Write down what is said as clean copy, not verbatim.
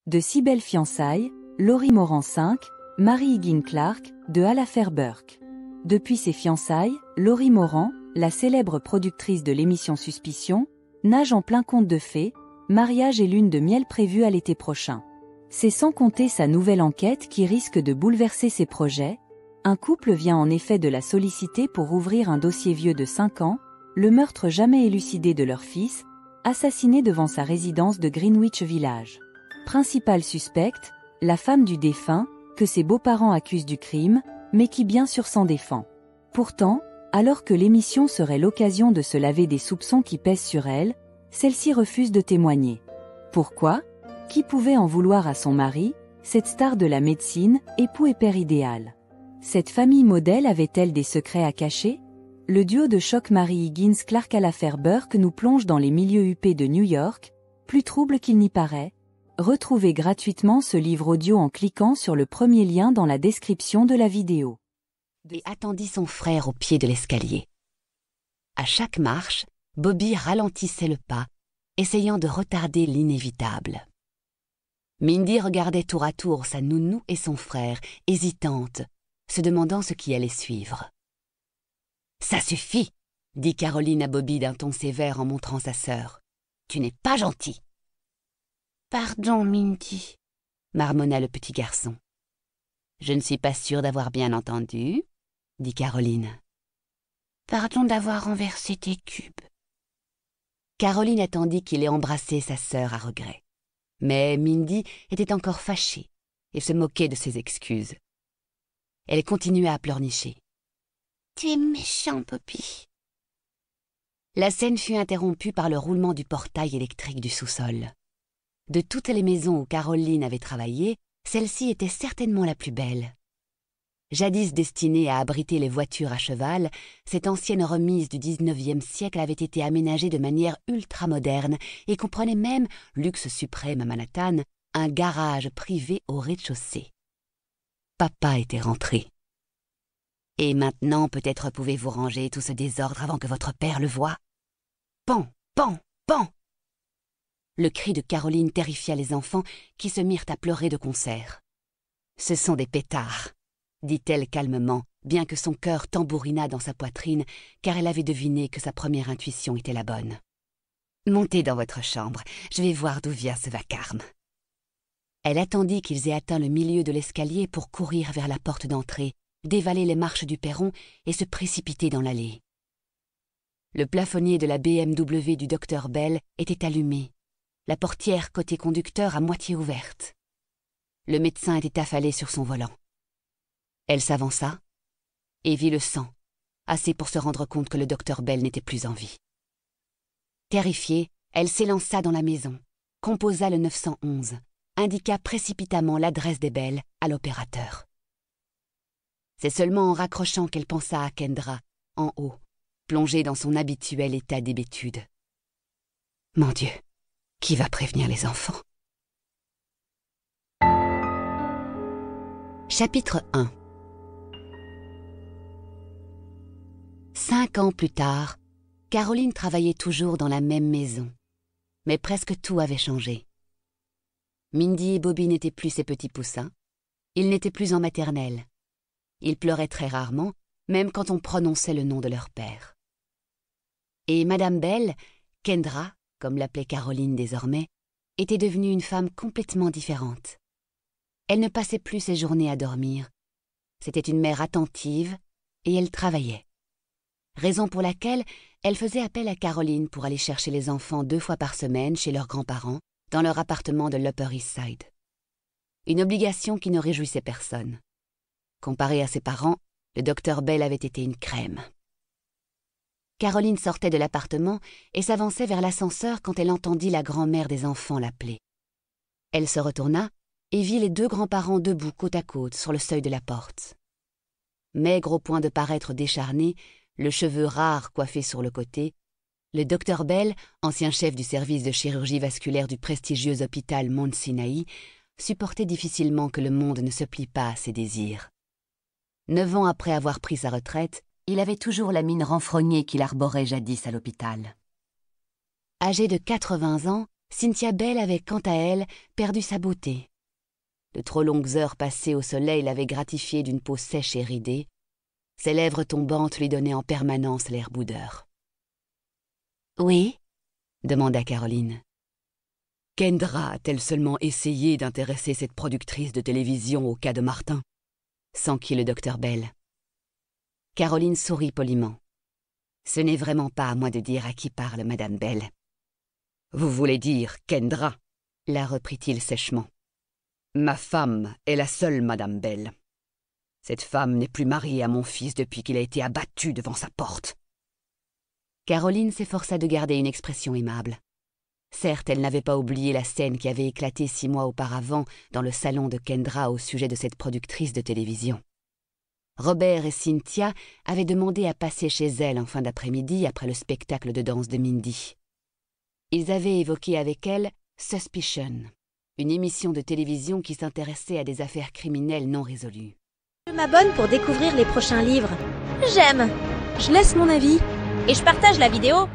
De si belles fiançailles, Laurie Morant 5, Mary Higgins Clark, de Alafair Burke. Depuis ses fiançailles, Laurie Morant, la célèbre productrice de l'émission Suspicion, nage en plein conte de fées, mariage et lune de miel prévue à l'été prochain. C'est sans compter sa nouvelle enquête qui risque de bouleverser ses projets. Un couple vient en effet de la solliciter pour ouvrir un dossier vieux de 5 ans, le meurtre jamais élucidé de leur fils, assassiné devant sa résidence de Greenwich Village. Principale suspecte, la femme du défunt, que ses beaux-parents accusent du crime, mais qui bien sûr s'en défend. Pourtant, alors que l'émission serait l'occasion de se laver des soupçons qui pèsent sur elle, celle-ci refuse de témoigner. Pourquoi ? Qui pouvait en vouloir à son mari, cette star de la médecine, époux et père idéal ? Cette famille modèle avait-elle des secrets à cacher ? Le duo de choc Mary Higgins Clark Alafair Burke nous plonge dans les milieux huppés de New York, plus trouble qu'il n'y paraît. Retrouvez gratuitement ce livre audio en cliquant sur le premier lien dans la description de la vidéo. Et attendit son frère au pied de l'escalier. À chaque marche, Bobby ralentissait le pas, essayant de retarder l'inévitable. Mindy regardait tour à tour sa nounou et son frère, hésitante, se demandant ce qui allait suivre. « Ça suffit !» dit Caroline à Bobby d'un ton sévère en montrant sa sœur. « Tu n'es pas gentil !»« Pardon, Mindy, » marmonna le petit garçon. « Je ne suis pas sûre d'avoir bien entendu, » dit Caroline. « Pardon d'avoir renversé tes cubes. » Caroline attendit qu'il ait embrassé sa sœur à regret. Mais Mindy était encore fâchée et se moquait de ses excuses. Elle continuait à pleurnicher. « Tu es méchant, Bobby. » La scène fut interrompue par le roulement du portail électrique du sous-sol. De toutes les maisons où Caroline avait travaillé, celle-ci était certainement la plus belle. Jadis destinée à abriter les voitures à cheval, cette ancienne remise du XIXe siècle avait été aménagée de manière ultramoderne et comprenait même, luxe suprême à Manhattan, un garage privé au rez-de-chaussée. Papa était rentré. « Et maintenant, peut-être pouvez-vous ranger tout ce désordre avant que votre père le voie. »« Pan, pan, pan !» Le cri de Caroline terrifia les enfants qui se mirent à pleurer de concert. « Ce sont des pétards !» dit-elle calmement, bien que son cœur tambourinât dans sa poitrine, car elle avait deviné que sa première intuition était la bonne. « Montez dans votre chambre, je vais voir d'où vient ce vacarme. » Elle attendit qu'ils aient atteint le milieu de l'escalier pour courir vers la porte d'entrée, dévaler les marches du perron et se précipiter dans l'allée. Le plafonnier de la BMW du docteur Bell était allumé, la portière côté conducteur à moitié ouverte. Le médecin était affalé sur son volant. Elle s'avança et vit le sang, assez pour se rendre compte que le docteur Bell n'était plus en vie. Terrifiée, elle s'élança dans la maison, composa le 911, indiqua précipitamment l'adresse des Bell à l'opérateur. C'est seulement en raccrochant qu'elle pensa à Kendra, en haut, plongée dans son habituel état d'hébétude. Mon Dieu, qui va prévenir les enfants? Chapitre 1. 5 ans plus tard, Caroline travaillait toujours dans la même maison, mais presque tout avait changé. Mindy et Bobby n'étaient plus ses petits poussins, ils n'étaient plus en maternelle. Ils pleuraient très rarement, même quand on prononçait le nom de leur père. Et Madame Bell, Kendra, comme l'appelait Caroline désormais, était devenue une femme complètement différente. Elle ne passait plus ses journées à dormir. C'était une mère attentive et elle travaillait. Raison pour laquelle elle faisait appel à Caroline pour aller chercher les enfants 2 fois par semaine chez leurs grands-parents, dans leur appartement de l'Upper East Side. Une obligation qui ne réjouissait personne. Comparé à ses parents, le docteur Bell avait été une crème. Caroline sortait de l'appartement et s'avançait vers l'ascenseur quand elle entendit la grand-mère des enfants l'appeler. Elle se retourna et vit les 2 grands-parents debout côte à côte sur le seuil de la porte. Maigre au point de paraître décharné, le cheveu rare coiffé sur le côté, le docteur Bell, ancien chef du service de chirurgie vasculaire du prestigieux hôpital Mount Sinai, supportait difficilement que le monde ne se plie pas à ses désirs. 9 ans après avoir pris sa retraite, il avait toujours la mine renfrognée qu'il arborait jadis à l'hôpital. Âgé de 80 ans, Cynthia Bell avait, quant à elle, perdu sa beauté. De trop longues heures passées au soleil l'avaient gratifiée d'une peau sèche et ridée. Ses lèvres tombantes lui donnaient en permanence l'air boudeur. « Oui ?» demanda Caroline. « Kendra a-t-elle seulement essayé d'intéresser cette productrice de télévision au cas de Martin ?» s'enquit le docteur Bell. Caroline sourit poliment. « Ce n'est vraiment pas à moi de dire à qui parle Madame Bell. »« Vous voulez dire Kendra ?» la reprit-il sèchement. « Ma femme est la seule Madame Bell. Cette femme n'est plus mariée à mon fils depuis qu'il a été abattu devant sa porte. » Caroline s'efforça de garder une expression aimable. Certes, elle n'avait pas oublié la scène qui avait éclaté 6 mois auparavant dans le salon de Kendra au sujet de cette productrice de télévision. Robert et Cynthia avaient demandé à passer chez elle en fin d'après-midi après le spectacle de danse de Mindy. Ils avaient évoqué avec elle Suspicion, une émission de télévision qui s'intéressait à des affaires criminelles non résolues. Je m'abonne pour découvrir les prochains livres. J'aime. Je laisse mon avis. Et je partage la vidéo.